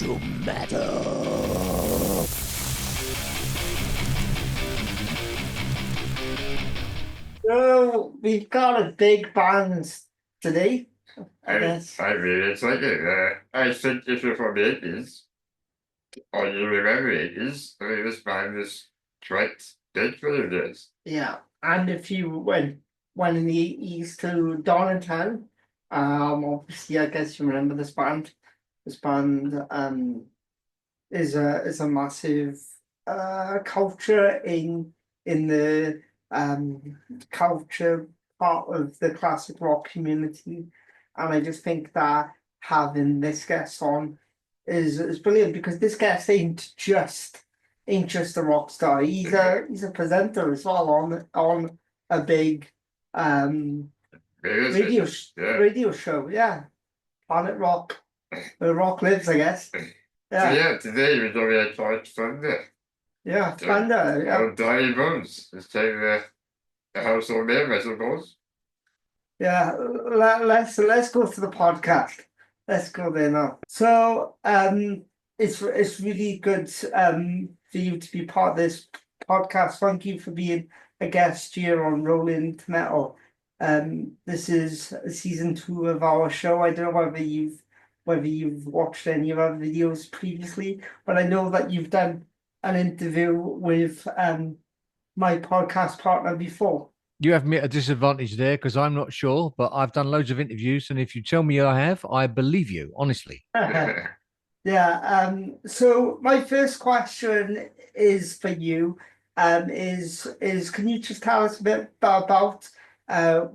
to metal. So we've got a big band today, I guess. I really like it. I think if you're from the 80s, or you remember 80s, I mean, this band was quite big for the days. Yeah, and if you went in the 80s to Donington, obviously I guess you remember this band. This band is a massive culture in the culture part of the classic rock community, and I just think that having this guest on is brilliant because this guest ain't just a rock star. He's a presenter as well on a big um Maybe it's, yeah. radio show. Yeah, Planet Rock, where rock lives, I guess. So Yeah. yeah, today we're doing a quite fun day. Yeah, So, Thunder. Yeah, our Diary Bones. It's time the household name, I suppose. yeah. Let's go to the podcast. Let's go there now. So, it's really good for you to be part of this podcast. Thank you for being a guest here on Rolling to Metal. This is season 2 of our show. I don't know whether you've watched any of our videos previously, but I know that you've done an interview with my podcast partner before. You have me at a disadvantage there because I'm not sure, but I've done loads of interviews, and if you tell me I have, I believe you, honestly. Yeah, so my first question is for you. Is can you just tell us a bit about your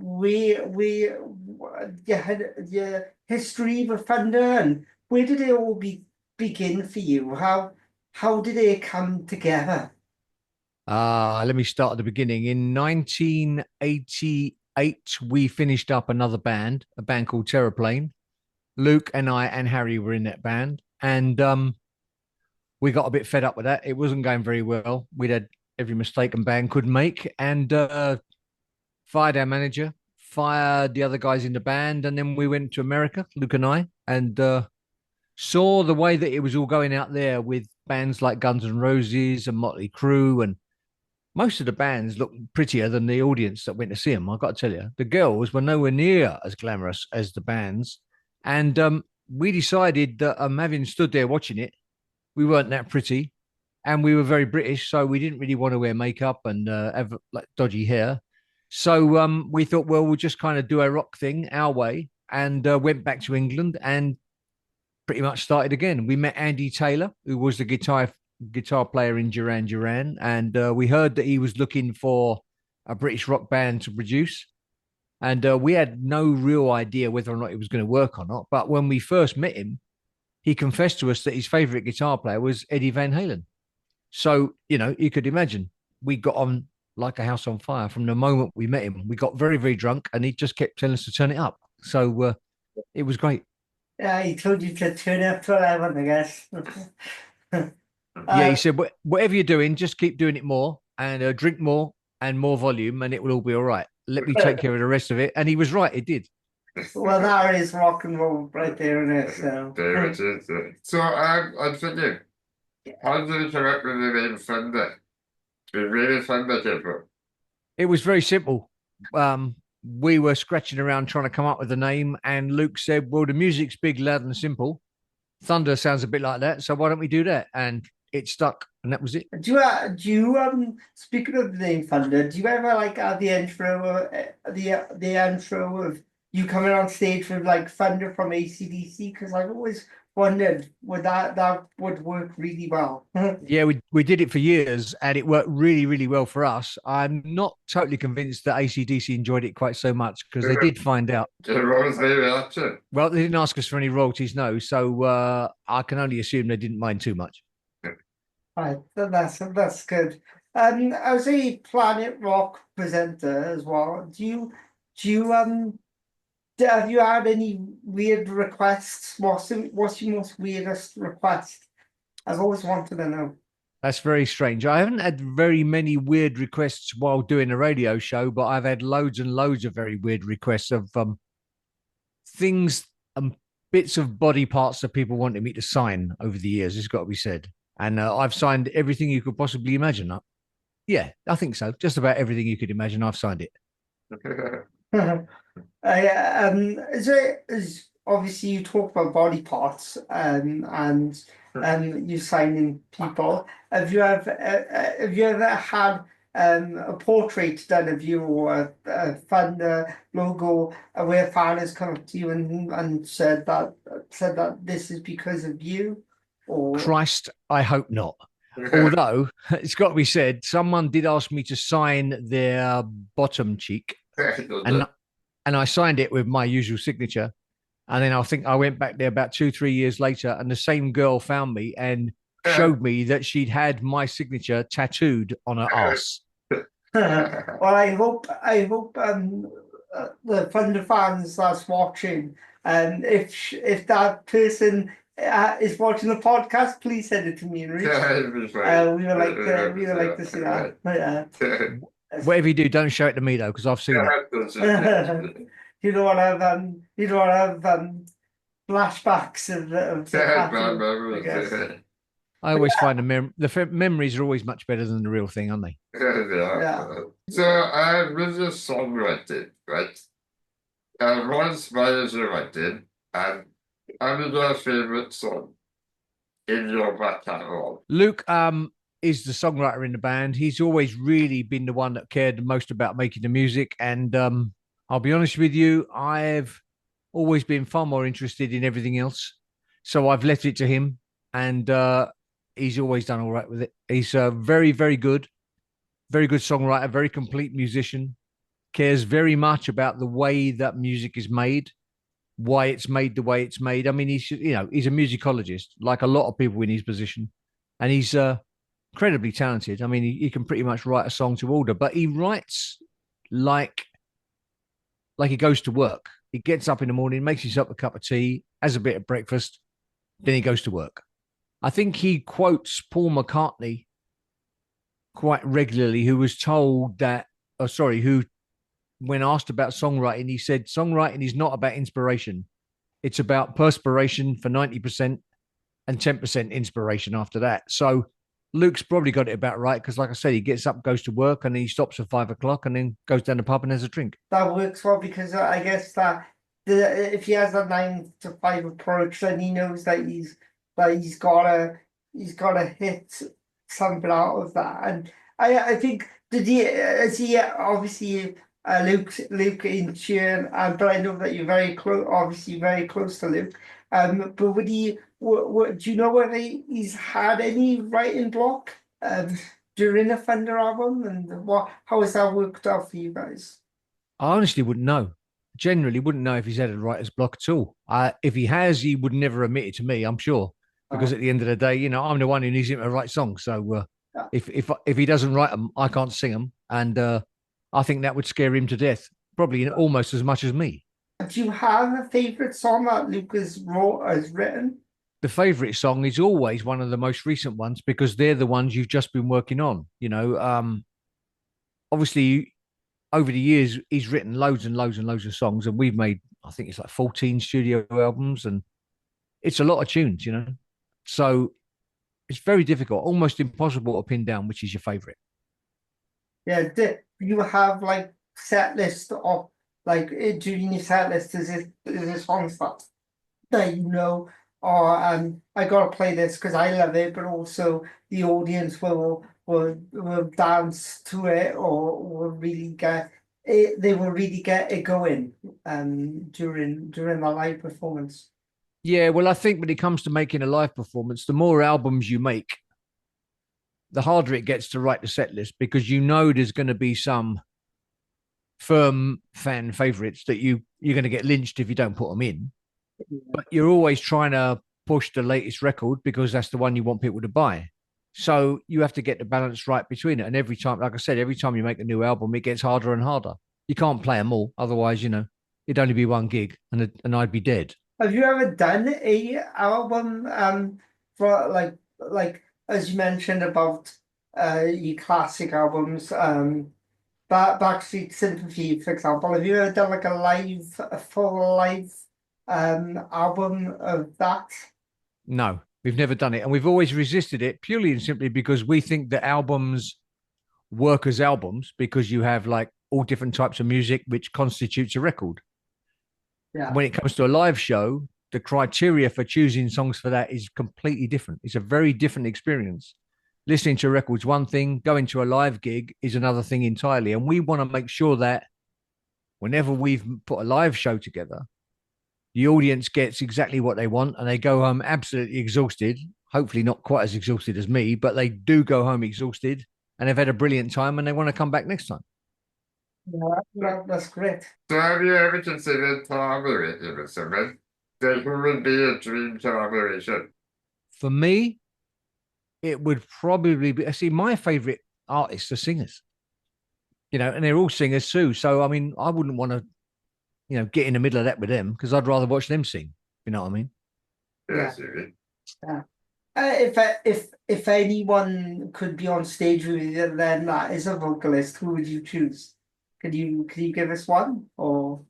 history with Thunder and where did it all begin for you? How did it come together? Let me start at the beginning. In 1988, we finished up another band, a band called Terraplane. Luke and I and Harry were in that band, and we got a bit fed up with that. It wasn't going very well. We'd had every mistake a band could make, and fired our manager, fired the other guys in the band, and then we went to America, Luke and I, and saw the way that it was all going out there with bands like Guns N' Roses and Motley Crue, and most of the bands looked prettier than the audience that went to see them. I've got to tell you, the girls were nowhere near as glamorous as the bands, and we decided that having stood there watching it, we weren't that pretty, and we were very British, so we didn't really want to wear makeup and have like dodgy hair. So we thought, well, we'll just kind of do a rock thing our way, and went back to England and pretty much started again. We met Andy Taylor, who was the guitar player in Duran Duran, and we heard that he was looking for a British rock band to produce. And we had no real idea whether or not it was going to work or not. But when we first met him, he confessed to us that his favorite guitar player was Eddie Van Halen. So, you could imagine we got on like a house on fire from the moment we met him. We got very, very drunk, and he just kept telling us to turn it up. So it was great. Yeah, he told you to turn up to 11, I guess. Yeah, he said, whatever you're doing, just keep doing it more and drink more and more volume, and it will all be all right. Let me take care of the rest of it. And he was right. It did. Well, that is rock and roll right there, isn't it? So, Very much is. So I'm thinking, how did you come up with the name Thunder? It's really Thunder came from. It was very simple. We were scratching around trying to come up with a name, and Luke said, well, the music's big, loud, and simple. Thunder sounds a bit like that, so why don't we do that? And it stuck, and that was it. do you speaking of the name Thunder, do you ever like have the intro, the intro of you coming on stage with like Thunder from AC/DC? Because I've always wondered would that would work really well. Yeah, we did it for years, and it worked really, really well for us. I'm not totally convinced that ACDC enjoyed it quite so much because they did find out. The Rose Baby Action. Well, they didn't ask us for any royalties, no. So I can only assume they didn't mind too much. Right, that's good. As a Planet Rock presenter as well, do you have you had any weird requests? What's your most weirdest request? I've always wanted to know. That's very strange. I haven't had very many weird requests while doing a radio show, but I've had loads and loads of very weird requests of things a bits of body parts that people wanted me to sign over the years. It's got to be said. And I've signed everything you could possibly imagine. Yeah, I think so. Just about everything you could imagine, I've signed it. Is obviously you talk about body parts and you signing people. Have you ever had a portrait done of you or a Thunder logo where a fan has come up to you and said that this is because of you? Or Christ, I hope not. Although it's got to be said, someone did ask me to sign their bottom cheek, and I signed it with my usual signature. And then I think I went back there about 2, 3 years later, and the same girl found me and showed me that she'd had my signature tattooed on her ass. Well, I hope the Thunder fans that's watching, if that person is watching the podcast, please send it to me and Rich. We would like to see that. Whatever you do, don't show it to me though, because I've seen it. You don't want to have flashbacks of the tattoo, I guess. I always find the memories are always much better than the real thing, aren't they? Yeah. So with your songwriting, right? What inspires your writing, and your favorite song in your back catalog? Luke is the songwriter in the band. He's always really been the one that cared the most about making the music. And I'll be honest with you, I've always been far more interested in everything else. So I've left it to him, and he's always done all right with it. He's a very, very good songwriter, very complete musician, cares very much about the way that music is made, why it's made the way it's made. I mean, he's a musicologist, like a lot of people in his position, and he's incredibly talented. I mean, he can pretty much write a song to order, but he writes like he goes to work. He gets up in the morning, makes himself a cup of tea, has a bit of breakfast, then he goes to work. I think he quotes Paul McCartney quite regularly, who was told that, who, when asked about songwriting, he said, songwriting is not about inspiration. It's about perspiration for 90% and 10% inspiration after that. So Luke's probably got it about right, because like I said, he gets up, goes to work, and he stops at 5 o'clock and then goes down the pub and has a drink. That works well, because I guess that if he has a 9 to 5 approach, then he knows that he's gotta hit something out of that. And I think obviously Luke in tune, but I know that you're very close, obviously very close to Luke. But do you know whether he's had any writing block during the Thunder album, and how has that worked out for you guys? I honestly wouldn't know. Generally, wouldn't know if he's had a writer's block at all. If he has, he would never admit it to me, I'm sure, because at the end of the day, I'm the one who needs him to write songs. So if he doesn't write them, I can't sing them, and I think that would scare him to death, probably almost as much as me. Do you have a favorite song that Luke has written? The favorite song is always one of the most recent ones, because they're the ones you've just been working on. Obviously, over the years, he's written loads and loads and loads of songs, and we've made, I think it's like 14 studio albums, and it's a lot of tunes, So it's very difficult, almost impossible to pin down which is your favorite. Yeah, do you have like set list of during your set list, is it songs that or I gotta play this because I love it, but also the audience will dance to it, or will really get it, they will really get it going during the live performance. Yeah, well, I think when it comes to making a live performance, the more albums you make, the harder it gets to write the set list, because there's going to be some firm fan favorites that you're going to get lynched if you don't put them in. But you're always trying to push the latest record, because that's the one you want people to buy. So you have to get the balance right between it. And every time, like I said, every time you make a new album, it gets harder and harder. You can't play them all. Otherwise, it'd only be one gig and I'd be dead. Have you ever done a album for like as you mentioned about your classic albums, Backstreet Sympathy, for example? Have you ever done like a full live album of that? No, we've never done it, and we've always resisted it purely and simply because we think that albums work as albums because you have like all different types of music, which constitutes a record. Yeah, When it comes to a live show, the criteria for choosing songs for that is completely different. It's a very different experience. Listening to a record's one thing, going to a live gig is another thing entirely. And we want to make sure that whenever we've put a live show together, the audience gets exactly what they want and they go home absolutely exhausted. Hopefully, not quite as exhausted as me, but they do go home exhausted and they've had a brilliant time and they want to come back next time. yeah, that's great. So have you ever considered collaborating with someone? Then who would be a dream collaboration? For me, it would probably be, see, my favorite artists are singers, and they're all singers too. So, I mean, I wouldn't want to, get in the middle of that with them because I'd rather watch them sing. You know what I mean? Yeah. Yes, you Yeah. If anyone could be on stage with you, then that is a vocalist. Who would you choose? Could you give us one or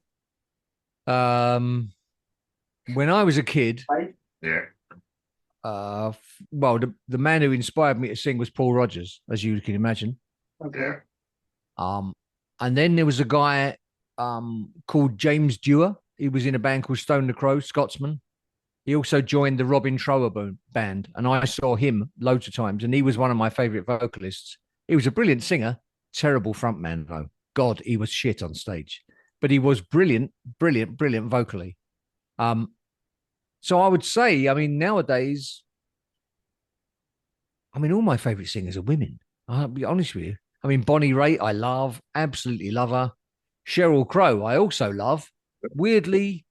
Um, when I was a kid, right? yeah. well, the man who inspired me to sing was Paul Rogers, as you can imagine. Okay. Yeah. Um, and then there was a guy called James Dewar. He was in a band called Stone the Crow, Scotsman. He also joined the Robin Trower band, and I saw him loads of times, and he was one of my favorite vocalists. He was a brilliant singer, terrible frontman though. God, he was shit on stage, but he was brilliant, brilliant, brilliant vocally. Um, so I would say, I mean, nowadays, I mean, all my favorite singers are women. I'll be honest with you. I mean, Bonnie Raitt, I love, absolutely love her. Sheryl Crow, I also love. Weirdly,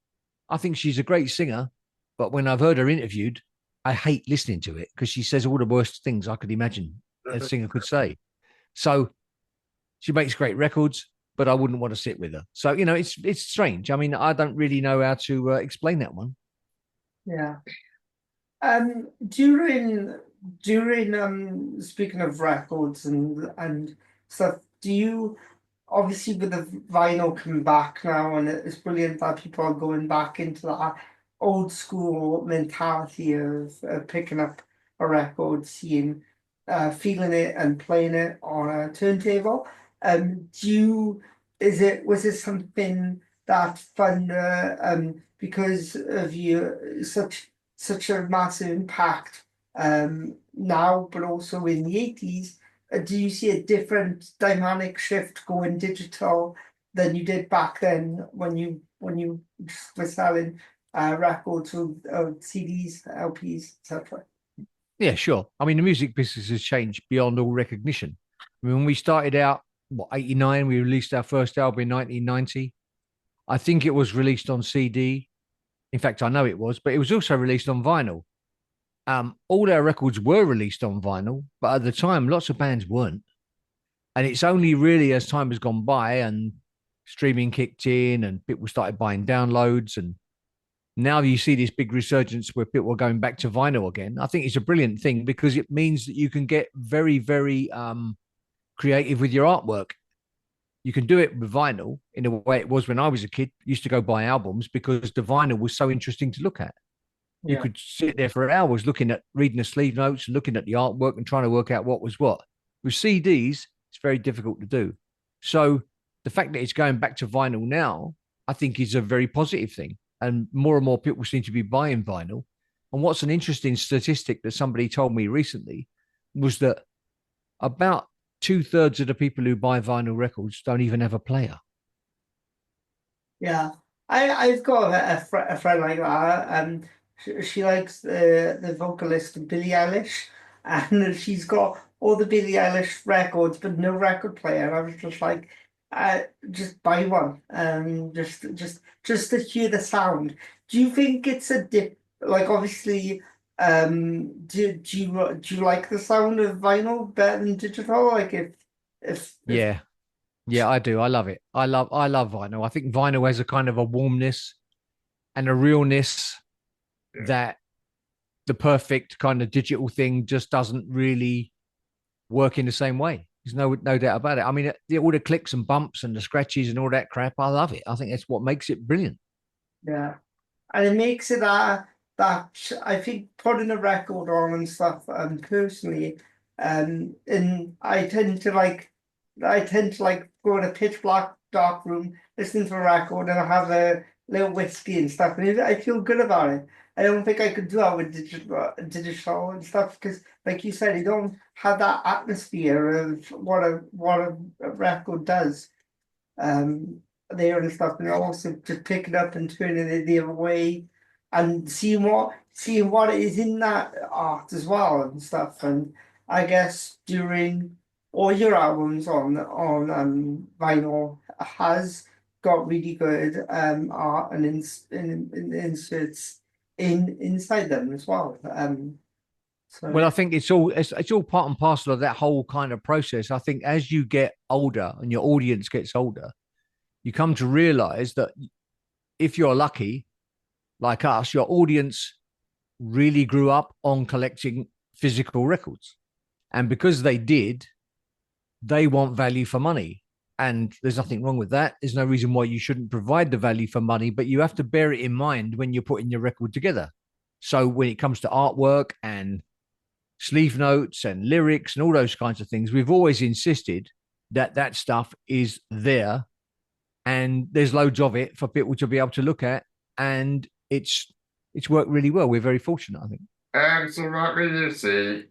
I think she's a great singer, but when I've heard her interviewed, I hate listening to it because she says all the worst things I could imagine a singer could say. So she makes great records, but I wouldn't want to sit with her. So it's strange. I mean, I don't really know how to explain that one. Yeah. During speaking of records and stuff, do you obviously with the vinyl coming back now and it's brilliant that people are going back into that old school mentality of picking up a record, seeing feeling it and playing it on a turntable. Do you was it something that fun because of you such a massive impact now, but also in the 80s. Do you see a different dynamic shift going digital than you did back then when you were selling records or CDs, LPs, etc.? Yeah, sure. I mean, the music business has changed beyond all recognition. I mean, when we started out, 89, we released our first album in 1990. I think it was released on CD. In fact, I know it was, but it was also released on vinyl. All our records were released on vinyl, but at the time, lots of bands weren't. And it's only really as time has gone by and streaming kicked in and people started buying downloads. And now you see this big resurgence where people are going back to vinyl again. I think it's a brilliant thing because it means that you can get very, very creative with your artwork. You can do it with vinyl in a way it was when I was a kid. Used to go buy albums because the vinyl was so interesting to look at. You Yeah, could sit there for hours looking at reading the sleeve notes and looking at the artwork and trying to work out what was what. With CDs, it's very difficult to do. So the fact that it's going back to vinyl now, I think is a very positive thing. And more people seem to be buying vinyl. And what's an interesting statistic that somebody told me recently was that about two-thirds of the people who buy vinyl records don't even have a player. yeah. I've got a friend like that. She likes the vocalist Billie Eilish, and she's got all the Billie Eilish records, but no record player. And I was just like, just buy one, just to hear the sound. Do you think it's a dip? Like, obviously, do you like the sound of vinyl better than digital? Like, if Yeah, yeah, I do. I love it. I love vinyl. I think vinyl has a kind of a warmness and a realness Yeah. that the perfect kind of digital thing just doesn't really work in the same way. There's no doubt about it. I mean, all the clicks and bumps and the scratches and all that crap, I love it. I think that's what makes it brilliant. yeah. and it makes it I think putting a record on and stuff, personally, and I tend to like go in a pitch black dark room, listen to a record, and I have a little whiskey and stuff, and I feel good about it. I don't think I could do that with digital and stuff because, like you said, you don't have that atmosphere of what a record does. Um, there and stuff, and also to pick it up and turn it the other way, and seeing what is in that art as well and stuff. And I guess during all your albums on vinyl has got really good art and inserts inside them as well. So Well, I think it's all part and parcel of that whole kind of process. I think as you get older and your audience gets older, you come to realize that if you're lucky, like us, your audience really grew up on collecting physical records. And because they did, they want value for money. And there's nothing wrong with that. There's no reason why you shouldn't provide the value for money, but you have to bear it in mind when you're putting your record together. So when it comes to artwork and sleeve notes and lyrics and all those kinds of things, we've always insisted that that stuff is there and there's loads of it for people to be able to look at. And it's worked really well. We're very fortunate, I think. So what would you say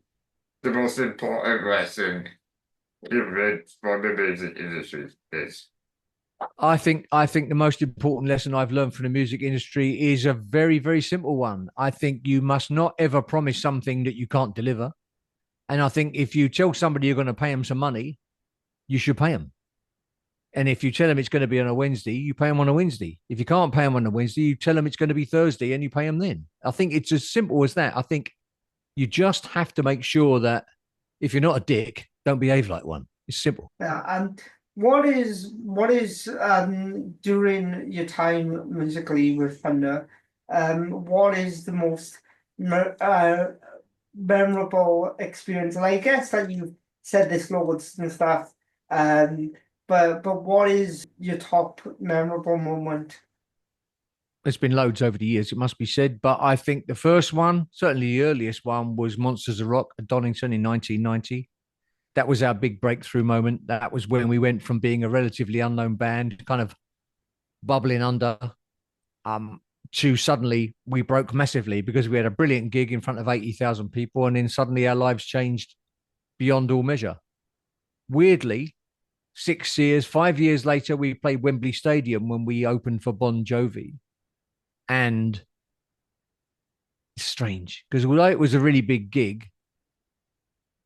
the most important lesson you've read from the music industry is? I think the most important lesson I've learned from the music industry is a very, very simple one. I think you must not ever promise something that you can't deliver. And I think if you tell somebody you're going to pay them some money, you should pay them. And if you tell them it's going to be on a Wednesday, you pay them on a Wednesday. If you can't pay them on a Wednesday, you tell them it's going to be Thursday and you pay them then. I think it's as simple as that. I think you just have to make sure that if you're not a dick, don't behave like one. It's simple. yeah, and what is during your time musically with Thunder, what is the most memorable experience? And I guess that you've said this loads and stuff, but what is your top memorable moment? There's been loads over the years, it must be said. But I think the first one, certainly the earliest one, was Monsters of Rock at Donington in 1990. That was our big breakthrough moment. That was when we went from being a relatively unknown band, kind of bubbling under, um, to suddenly we broke massively because we had a brilliant gig in front of 80,000 people. And then suddenly our lives changed beyond all measure. Weirdly, 6 years, 5 years later, we played Wembley Stadium when we opened for Bon Jovi. And it's strange because although it was a really big gig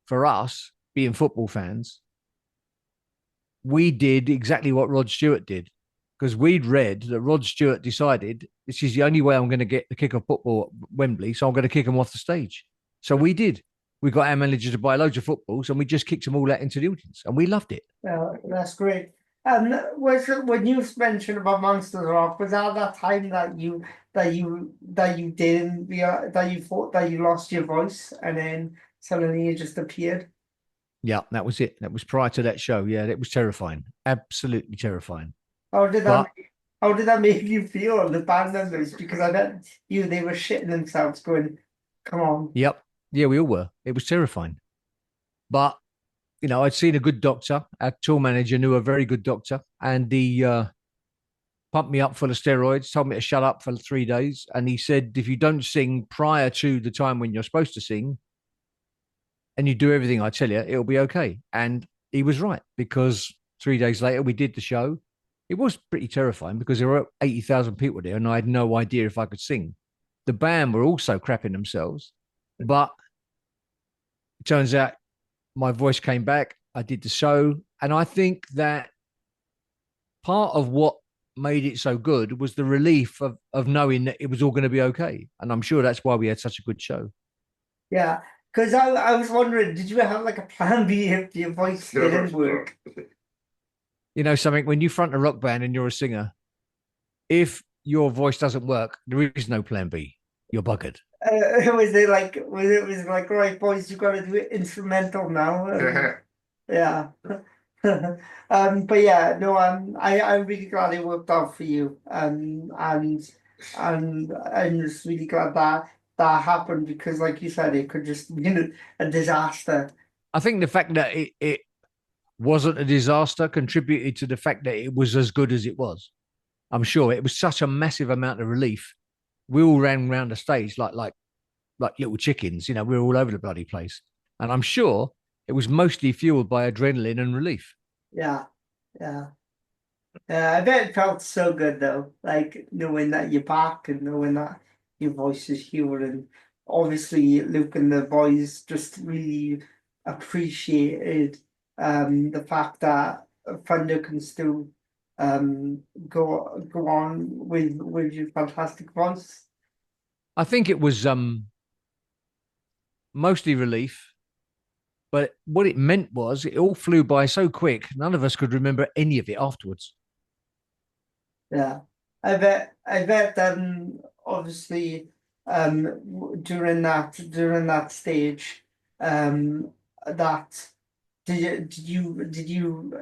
for us, being football fans, we did exactly what Rod Stewart did because we'd read that Rod Stewart decided this is the only way I'm going to get the kick of football at Wembley, so I'm going to kick them off the stage. So we did. We got our manager to buy loads of footballs and we just kicked them all out into the audience and we loved it. That's great. Was it when you mentioned about Monsters Rock, was that time that you didn't that you thought that you lost your voice and then suddenly you just appeared? Yeah, that was it. That was prior to that show. Yeah, it was terrifying. Absolutely terrifying. How did that But how did that make you feel, the band members? Because I bet they were shitting themselves going, come on. yep. Yeah, we all were. It was terrifying. But I'd seen a good doctor. Our tour manager knew a very good doctor, and he pumped me up full of steroids, told me to shut up for 3 days. And he said, if you don't sing prior to the time when you're supposed to sing and you do everything I tell you, it'll be okay. And he was right because 3 days later, we did the show. It was pretty terrifying because there were 80,000 people there and I had no idea if I could sing. The band were also crapping themselves, but it turns out my voice came back. I did the show. And I think that part of what made it so good was the relief of knowing that it was all going to be okay. And I'm sure that's why we had such a good show. Yeah, because I was wondering, did you have like a plan B if your voice didn't work? Something when you front a rock band and you're a singer, if your voice doesn't work, there is no plan B. You're buggered. Was it like, right, boys, you got to do it instrumental now? Yeah. But yeah, no, I'm really glad it worked out for you. And and I'm just really glad that that happened because, like you said, it could just be a disaster. I think the fact that it wasn't a disaster contributed to the fact that it was as good as it was. I'm sure it was such a massive amount of relief. We all ran around the stage like little chickens. You know, we were all over the bloody place, and I'm sure it was mostly fueled by adrenaline and relief. Yeah, yeah. Yeah, I bet it felt so good though, like knowing that you're back and knowing that your voice is healed. And obviously, Luke and the boys just really appreciated the fact that Thunder can still go on with your fantastic voice. I think it was mostly relief, but what it meant was it all flew by so quick, none of us could remember any of it afterwards. Yeah, I bet obviously during that stage that did you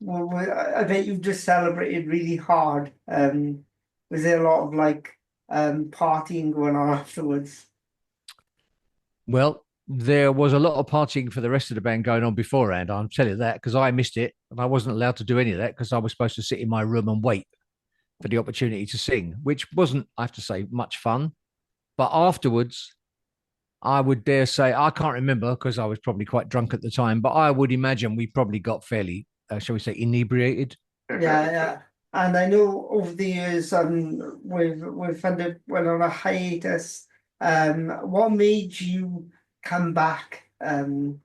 I bet you just celebrated really hard. Was there a lot of like partying going on afterwards? Well, there was a lot of partying for the rest of the band going on beforehand. I'll tell you that because I missed it and I wasn't allowed to do any of that because I was supposed to sit in my room and wait for the opportunity to sing, which wasn't, I have to say, much fun. But afterwards, I would dare say, I can't remember because I was probably quite drunk at the time, but I would imagine we probably got fairly, shall we say, inebriated. Yeah, yeah. And I know over the years, we've kind of went on a hiatus. What made you come back and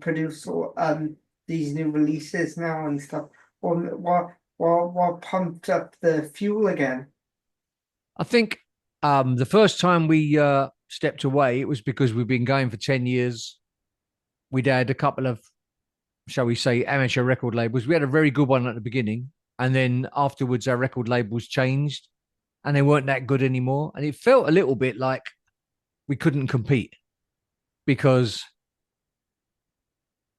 produce these new releases now and stuff? What pumped up the fuel again? I think the first time we stepped away, it was because we've been going for 10 years. We'd had a couple of, shall we say, amateur record labels. We had a very good one at the beginning. And then afterwards, our record labels changed and they weren't that good anymore. And it felt a little bit like we couldn't compete because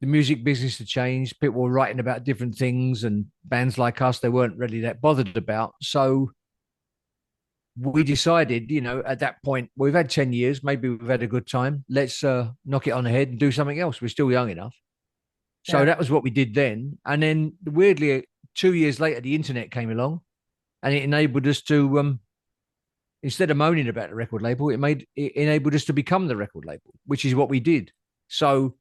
the music business had changed. People were writing about different things, and bands like us, they weren't really that bothered about. So we decided, at that point, we've had 10 years, maybe we've had a good time. Let's knock it on the head and do something else. We're still young enough. So Yeah, that was what we did then. And then weirdly, 2 years later, the internet came along and it enabled us to, instead of moaning about the record label, it enabled us to become the record label, which is what we did. So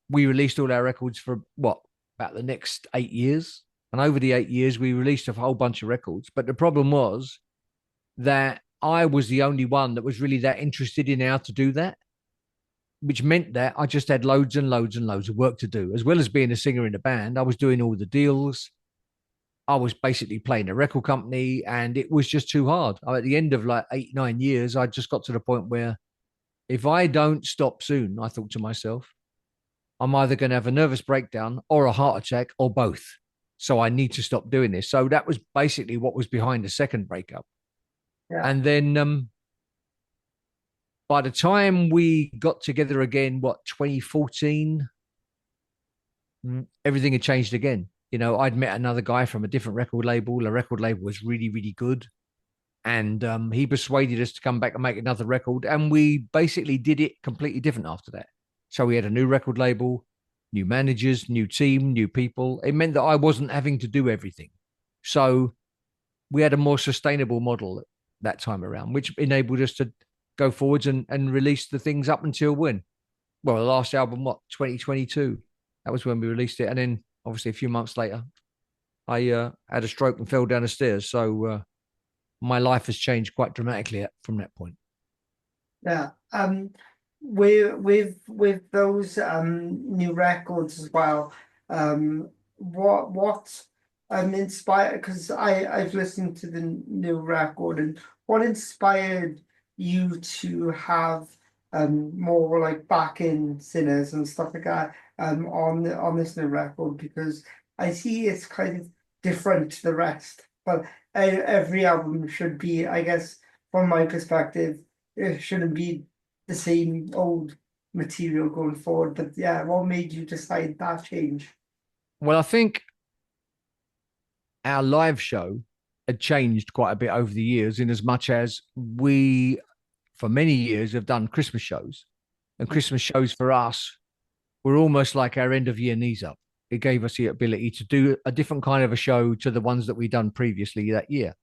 we released all our records for about the next 8 years. And over the 8 years, we released a whole bunch of records. But the problem was that I was the only one that was really that interested in how to do that, which meant that I just had loads and loads and loads of work to do. As well as being a singer in a band, I was doing all the deals. I was basically playing a record company, and it was just too hard. At the end of like 8, 9 years, I just got to the point where if I don't stop soon, I thought to myself, I'm either going to have a nervous breakdown or a heart attack or both. So I need to stop doing this. So that was basically what was behind the second breakup. yeah, And then by the time we got together again, 2014, everything had changed again. I'd met another guy from a different record label. The record label was really, really good. And he persuaded us to come back and make another record. And we basically did it completely different after that. So we had a new record label, new managers, new team, new people. It meant that I wasn't having to do everything. So we had a more sustainable model that time around, which enabled us to go forwards and release the things up until when? Well, the last album, 2022. That was when we released it. And then obviously a few months later, I had a stroke and fell down the stairs. So my life has changed quite dramatically from that point. yeah. With those new records as well. What inspired? Because I've listened to the new record, and what inspired you to have more like backing singers and stuff like that on this new record? Because I see it's kind of different to the rest, but every album should be, I guess, from my perspective, it shouldn't be the same old material going forward. But yeah, what made you decide that change? Well, I think our live show had changed quite a bit over the years, in as much as we, for many years, have done Christmas shows. And Christmas shows for us were almost like our end of year knees up. It gave us the ability to do a different kind of a show to the ones that we'd done previously that year.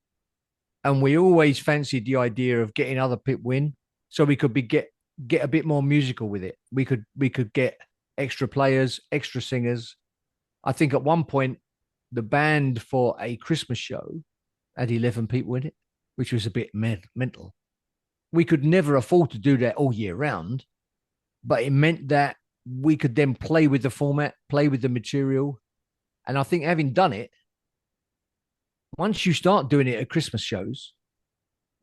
And we always fancied the idea of getting other people in so we could get a bit more musical with it. We could get extra players, extra singers. I think at one point the band for a Christmas show had 11 people in it, which was a bit mental. We could never afford to do that all year round, but it meant that we could then play with the format, play with the material. And I think having done it, once you start doing it at Christmas shows,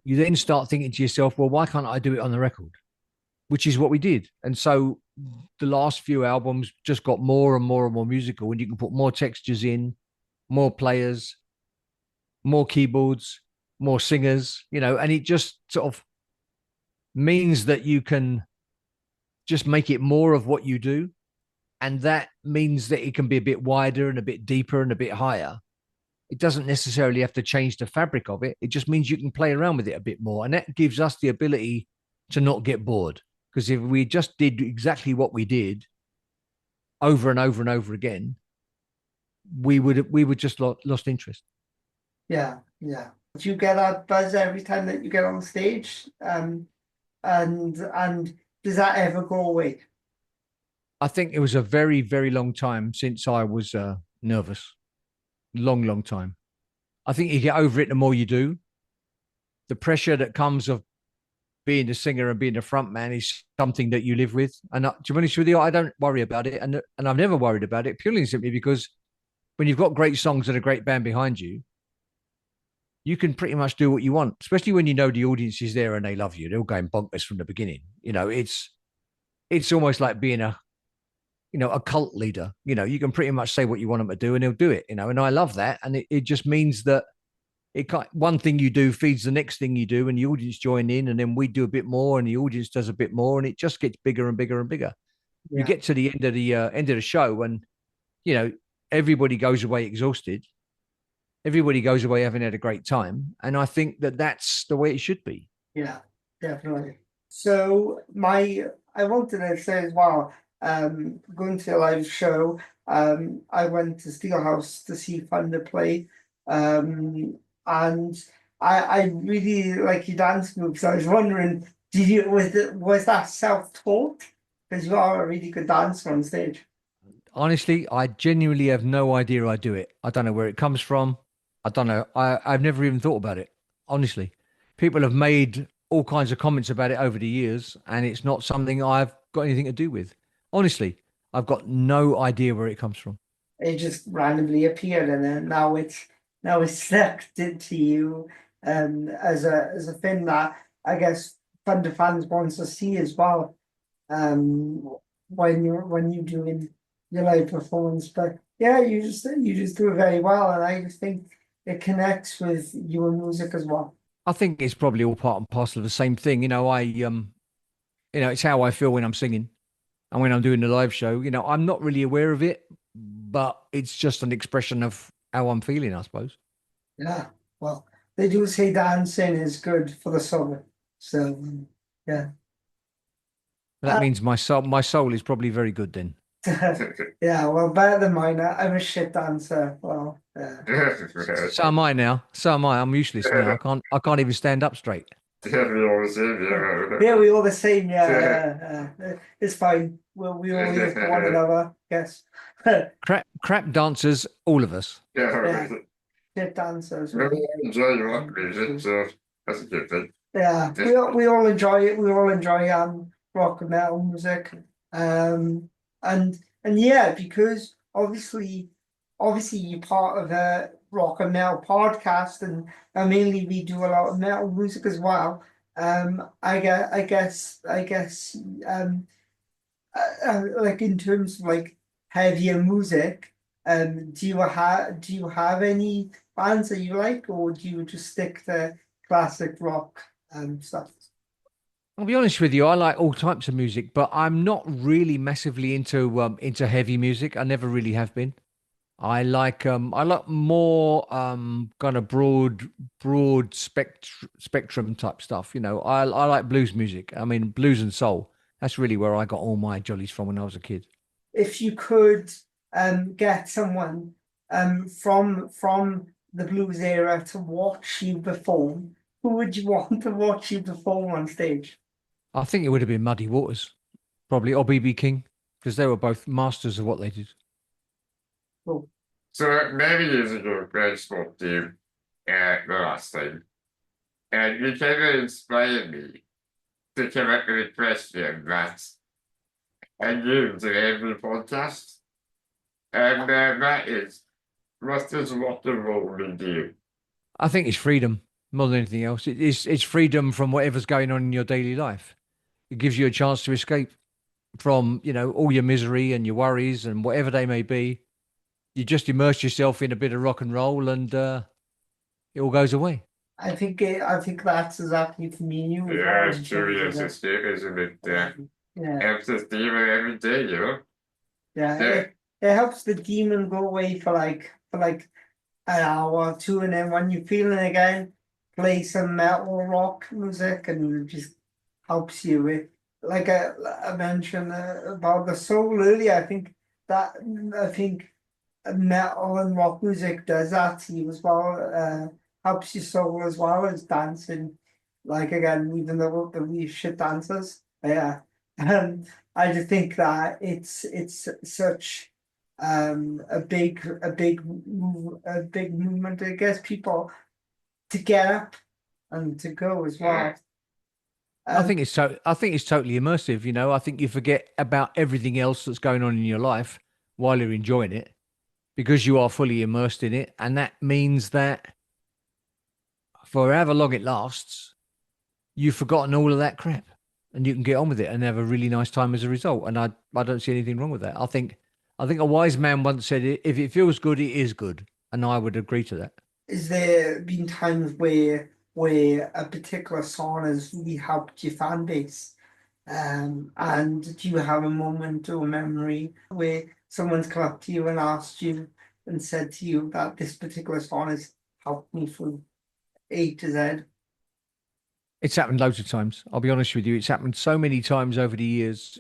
you then start thinking to yourself, well, why can't I do it on the record? Which is what we did. And so the last few albums just got more and more and more musical, and you can put more textures in, more players, more keyboards, more singers, and it just sort of means that you can just make it more of what you do. And that means that it can be a bit wider and a bit deeper and a bit higher. It doesn't necessarily have to change the fabric of it. It just means you can play around with it a bit more. And that gives us the ability to not get bored. Because if we just did exactly what we did over and over and over again, we would just lost interest. Yeah, yeah. Do you get that buzz every time that you get on stage? And does that ever go away? I think it was a very, very long time since I was nervous. Long, long time. I think you get over it the more you do. The pressure that comes of being the singer and being the front man is something that you live with. And to be honest with you, I don't worry about it. And I've never worried about it, purely and simply because when you've got great songs and a great band behind you, you can pretty much do what you want, especially when you know the audience is there and they love you. They're all going bonkers from the beginning. It's almost like being a cult leader. You can pretty much say what you want them to do and they'll do it, and I love that. And it just means that one thing you do feeds the next thing you do, and the audience join in, and then we do a bit more and the audience does a bit more, and it just gets bigger and bigger and bigger. Yeah. You get to the end of the show and, everybody goes away exhausted. Everybody goes away having had a great time. And I think that that's the way it should be. Yeah, definitely. So I wanted to say as well, going to a live show, I went to Steelhouse to see Thunder play, and I really like your dance moves. I was wondering, was that self-taught? Because you are a really good dancer on stage. Honestly, I genuinely have no idea I do it. I don't know where it comes from. I don't know. I've never even thought about it. Honestly, people have made all kinds of comments about it over the years, and it's not something I've got anything to do with. Honestly, I've got no idea where it comes from. It just randomly appeared, and then now it's stuck into you, as a thing that I guess Thunder fans wants to see as well. When you're doing your live performance, but yeah, you just do it very well, and I just think it connects with your music as well. I think it's probably all part and parcel of the same thing. It's how I feel when I'm singing and when I'm doing the live show. I'm not really aware of it, but it's just an expression of how I'm feeling, I suppose. Yeah, well, they do say dancing is good for the soul. So, yeah. That means my soul is probably very good then. Yeah, well, better than mine. I'm a shit dancer. Well, so am I now. So am I. I'm useless now. I can't even stand up straight. Yeah, we all the same. Yeah, yeah, we all the same. Yeah, it's fine. We all live for one another. Yes. crap dancers, all of us. Yeah. Shit dancers. We all enjoy rock music, so that's a good thing. Yeah, we all enjoy it. We all enjoy rock and metal music. And yeah, because obviously you're part of a rock and metal podcast, and mainly we do a lot of metal music as well. I guess like in terms of like heavier music, do you have any bands that you like, or do you just stick to classic rock stuff? I'll be honest with you, I like all types of music, but I'm not really massively into heavy music. I never really have been. I like more kind of spectrum type stuff. I like blues music. I mean blues and soul. That's really where I got all my jollies from when I was a kid. If you could get someone from the blues era to watch you perform, who would you want to watch you perform on stage? I think it would have been Muddy Waters, probably, or BB King, because they were both masters of what they did. Cool. So many years ago, I spoke to you the last time, and you kind of inspired me to come up with a question that I use in every podcast, and that is, what does rock and roll mean to you? I think it's freedom more than anything else. It's freedom from whatever's going on in your daily life. It gives you a chance to escape from all your misery and your worries and whatever they may be. You just immerse yourself in a bit of rock and roll, and it all goes away. I think that's exactly for me and you as Yeah, well in it's true, terms of yes, it's good, isn't it? yeah, Helps us deal with every day, you know? yeah. Yeah. It helps the demon go away for like an hour or two, and then when you're feeling again, play some metal rock music, and it just helps you with. Like I mentioned about the soul earlier, that I think metal and rock music does that to you as well. Helps your soul as well as dancing. Like again, even though we shit dancers, yeah. Um, I just think that it's such a big movement. It gets people to get up and to go as well. Um, I think it's totally immersive. I think you forget about everything else that's going on in your life while you're enjoying it because you are fully immersed in it, and that means that for however long it lasts, you've forgotten all of that crap, and you can get on with it and have a really nice time as a result. And I don't see anything wrong with that. I think a wise man once said, "If it feels good, it is good," and I would agree to that. is there been times where a particular song has really helped your fan base? And do you have a moment or memory where someone's come up to you and asked you and said to you that this particular song has helped me from A to Z? It's happened loads of times. I'll be honest with you. It's happened so many times over the years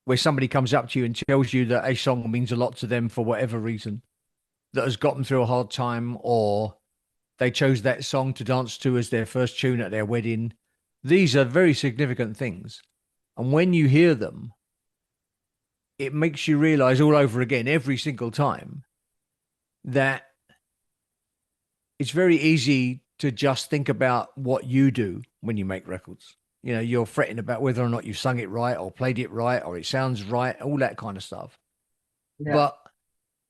where somebody comes up to you and tells you that a song means a lot to them for whatever reason that has got them through a hard time, or they chose that song to dance to as their first tune at their wedding. These are very significant things. And when you hear them, it makes you realize all over again, every single time, that it's very easy to just think about what you do when you make records. You're fretting about whether or not you sung it right or played it right or it sounds right, all that kind of stuff. Yeah. But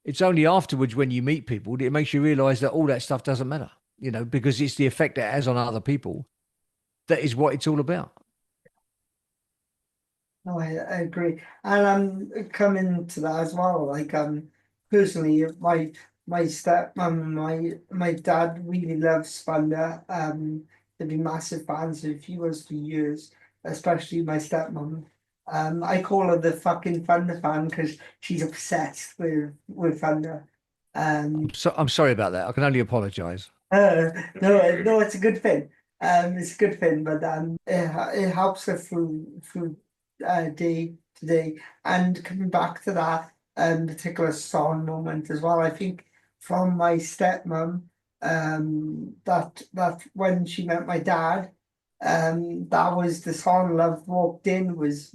it's only afterwards when you meet people that it makes you realize that all that stuff doesn't matter, because it's the effect it has on other people that is what it's all about. No, I agree. And I'm coming to that as well. Like personally, my stepmom and my dad really loves Thunder. They've been massive fans of yours for years, especially my stepmom. I call her the fucking Thunder fan because she's obsessed with Thunder. Um, So I'm sorry about that. I can only apologize. no, it's a good thing. It's a good thing, but it helps her through day to day. And coming back to that particular song moment as well, I think from my stepmom, that when she met my dad, that was the song "Love Walked In" was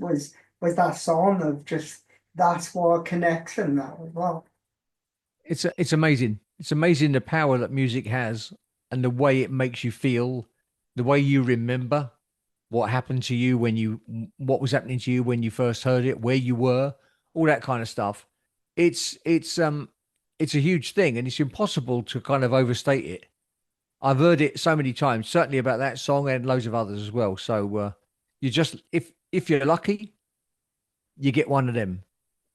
that song of just that's what connects them now as well. It's amazing. It's amazing the power that music has and the way it makes you feel, the way you remember what happened to you what was happening to you when you first heard it, where you were, all that kind of stuff. It's a huge thing, and it's impossible to kind of overstate it. I've heard it so many times, certainly about that song and loads of others as well. So you just if you're lucky, you get one of them,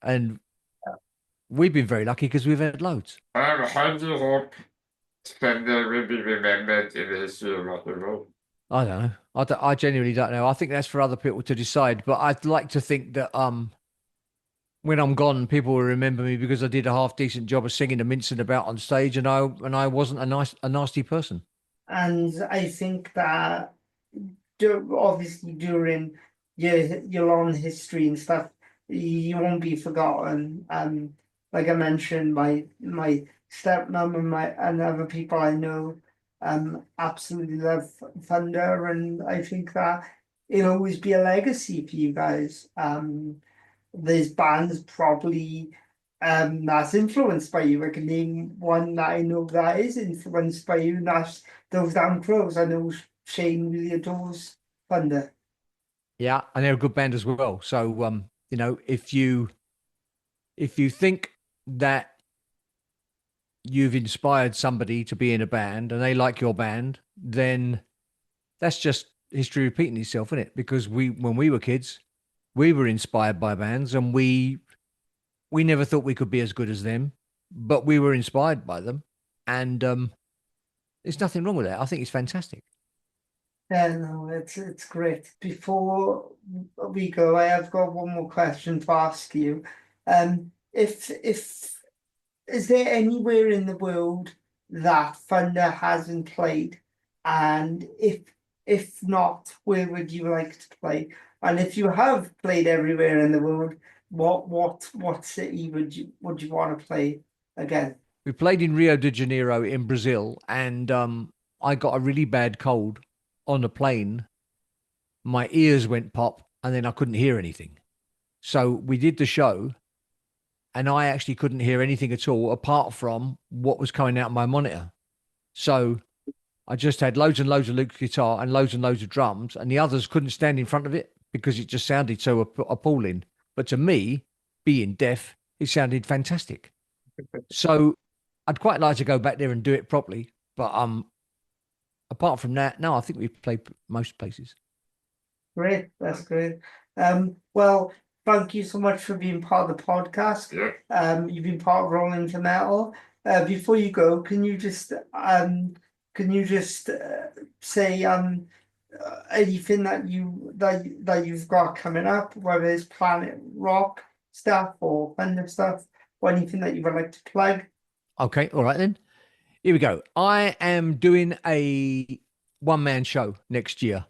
and we've been very lucky because we've had loads. How do you hope Spender will be remembered in the history of rock and roll? I don't know. I genuinely don't know. I think that's for other people to decide. But I'd like to think that when I'm gone, people will remember me because I did a half decent job of singing and mincing about on stage, and I wasn't a nasty person. And I think that obviously during your long history and stuff, you won't be forgotten. Like I mentioned, my stepmom and my and other people I know absolutely love Thunder, and I think that it'll always be a legacy for you guys. There's bands probably that's influenced by you. I can name one that I know that is influenced by you, and that's those Damn Crows. I know Shane really adores Thunder. Yeah, and they're a good band as well. So, if you think that you've inspired somebody to be in a band and they like your band, then that's just history repeating itself, isn't it? Because when we were kids, we were inspired by bands, and we never thought we could be as good as them, but we were inspired by them, and there's nothing wrong with that. I think it's fantastic. Yeah, no, it's great. Before we go, I have got one more question to ask you. If is there anywhere in the world that Thunder hasn't played? And if not, where would you like to play? And if you have played everywhere in the world, what city would you want to play again? We played in Rio de Janeiro in Brazil, and I got a really bad cold on the plane. My ears went pop, and then I couldn't hear anything. So we did the show, and I actually couldn't hear anything at all apart from what was coming out of my monitor. So I just had loads and loads of Luke's guitar and loads of drums, and the others couldn't stand in front of it because it just sounded so appalling. But to me, being deaf, it sounded fantastic. So I'd quite like to go back there and do it properly. But apart from that, no, I think we've played most places. Great, that's great. Well, thank you so much for being part of the podcast. Yeah. You've been part of Rolling to Metal. Before you go, can you just say anything that you've got coming up, whether it's Planet Rock stuff or Thunder stuff, or anything that you would like to plug? Okay, all right then. Here we go. I am doing a one-man show next year.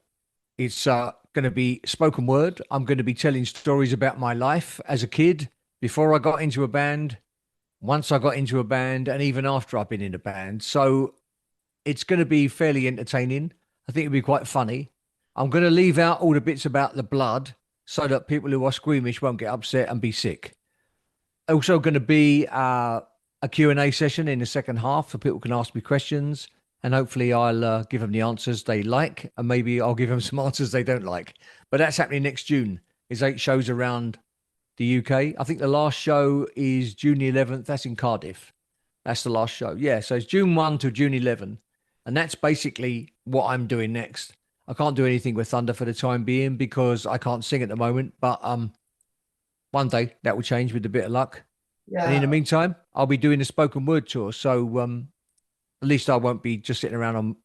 It's going to be spoken word. I'm going to be telling stories about my life as a kid, before I got into a band, once I got into a band, and even after I've been in a band. So it's going to be fairly entertaining. I think it'll be quite funny. I'm going to leave out all the bits about the blood so that people who are squeamish won't get upset and be sick. Also going to be a Q&A session in the second half so people can ask me questions, and hopefully I'll give them the answers they like, and maybe I'll give them some answers they don't like. But that's happening next June. There's 8 shows around the UK. I think the last show is June the 11th. That's in Cardiff. That's the last show. Yeah, so it's June 1 to June 11. And that's basically what I'm doing next. I can't do anything with Thunder for the time being because I can't sing at the moment. But one day that will change with a bit of luck. And in the Yeah, meantime, I'll be doing a spoken word tour. So at least I won't be just sitting around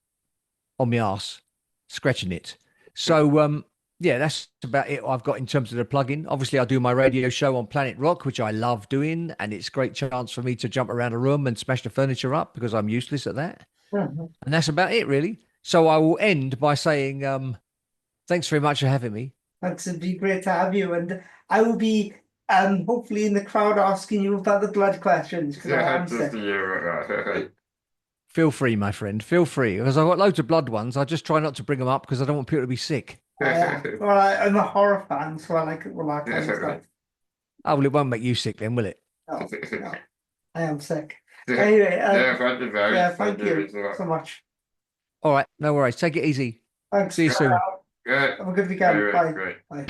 on my ass scratching it. So yeah, that's about it I've got in terms of the plugin. Obviously, I do my radio show on Planet Rock, which I love doing, and it's a great chance for me to jump around a room and smash the furniture up because I'm useless at that. mhm. And that's about it, really. So I will end by saying thanks very much for having me. Thanks, it'd be great to have you, and I will be hopefully in the crowd asking you about the blood questions because I'll Yeah, just answer. you. Feel free, my friend. Feel free. Because I've got loads of blood ones. I just try not to bring them up because I don't want people to be sick. Well, I'm a horror fan, so I like all that kind of stuff. Oh, well, it won't make you sick then, will it? No, no, I am sick. Yeah, Anyway, thank you very yeah, thank you as well. so much. All right. No worries. Take it easy. Thanks. See you soon. Good. Have a good weekend. Great, Bye. great. Bye.